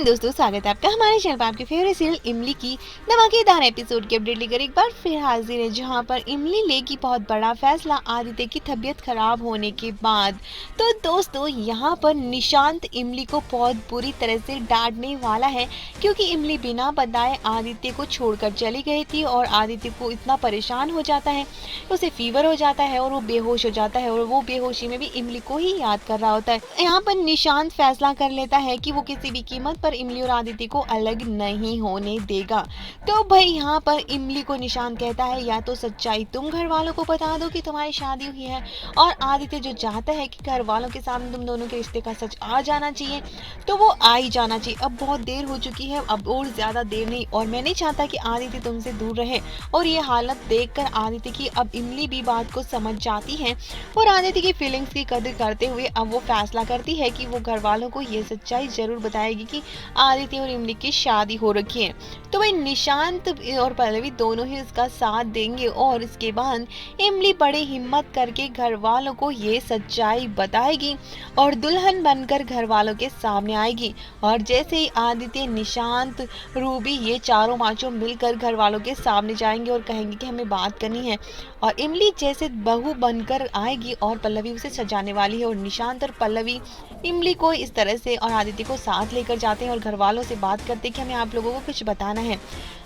जय दोस्तों, स्वागत है आपका हमारे चैनल पर आपके फेवरेट सीरियल इमली की धमाकेदार एपिसोड के अपडेट लेकर एक बार फिर हाजिर है, जहां पर इमली लेगी बहुत बड़ा फैसला आदित्य की तबीयत खराब होने के बाद। तो दोस्तों, यहां पर निशांत इमली को बहुत बुरी तरह से डांटने वाला है, क्योंकि इमली बिना बताए आदित्य को छोड़कर चली गई थी और आदित्य को इतना परेशान हो जाता है, उसे फीवर हो जाता है और वो बेहोश हो जाता है, और वो बेहोशी में भी इमली को ही याद कर रहा होता है। यहाँ पर निशांत फैसला कर लेता है कि वो किसी भी कीमत पर इमली और आदित्य को अलग नहीं होने देगा। तो भाई यहाँ पर इमली को निशांत कहता है, या तो सच्चाई तुम घर वालों को बता दो कि तुम्हारी शादी हुई है, और आदित्य जो चाहता है कि घर वालों के सामने तुम दोनों के रिश्ते का सच आ जाना चाहिए, तो वो आ ही जाना चाहिए। अब बहुत देर हो चुकी है, अब और ज्यादा देर नहीं, और मैं नहीं चाहता कि आदित्य तुमसे दूर रहे। और ये हालत देखकर आदित्य की अब इमली भी बात को समझ जाती है, और आदित्य की फीलिंग्स की कदर करते हुए अब वो फैसला करती है कि वो घर वालों को ये सच्चाई जरूर बताएगी कि आदित्य और इमली की शादी हो रखी है। तो भाई निशांत और पल्लवी दोनों ही उसका साथ देंगे, और इसके बाद इमली बड़ी हिम्मत करके घर वालों को ये सच्चाई बताएगी और दुल्हन बनकर घर वालों के सामने आएगी। और जैसे ही आदित्य, निशांत, रूबी ये चारों माचो मिलकर घर वालों के सामने जाएंगे और कहेंगे कि हमें बात करनी है, और इमली जैसे बहू बनकर आएगी और पल्लवी उसे सजाने वाली है, और निशांत और पल्लवी इमली को इस तरह से और आदित्य को साथ लेकर जाते हैं और घर वालों से बात करते हैं कि हमें आप लोगों को कुछ बताना है।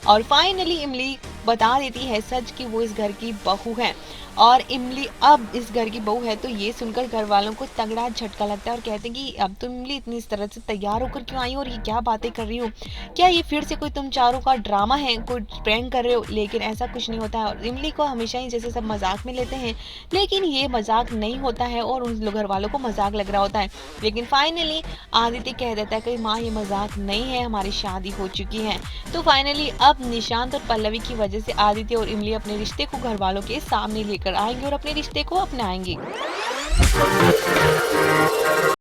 और फाइनली इमली बता देती है सच कि वो इस घर की बहू है, और इमली अब इस घर की बहू है। तो ये सुनकर घर वालों को तगड़ा झटका लगता है और कहते हैं कि अब तुम इमली इतनी इस तरह से तैयार होकर क्यों आई हो, और ये क्या बातें कर रही हो, क्या ये फिर से कोई तुम चारों का ड्रामा है, कोई प्रैंक कर रहे हो। लेकिन ऐसा कुछ नहीं होता है, और इमली को हमेशा ही जैसे सब मजाक में लेते हैं, लेकिन ये मजाक नहीं होता है और उन लोग घर वालों को मजाक लग रहा होता है। लेकिन फाइनली आदित्य कह देता है कि माँ, ये मजाक नहीं है, हमारी शादी हो चुकी है। तो फाइनली अब निशांत और पल्लवी की वजह से आदित्य और इमली अपने रिश्ते को घर वालों के सामने लेकर आएंगे और अपने रिश्ते को अपनाएंगे।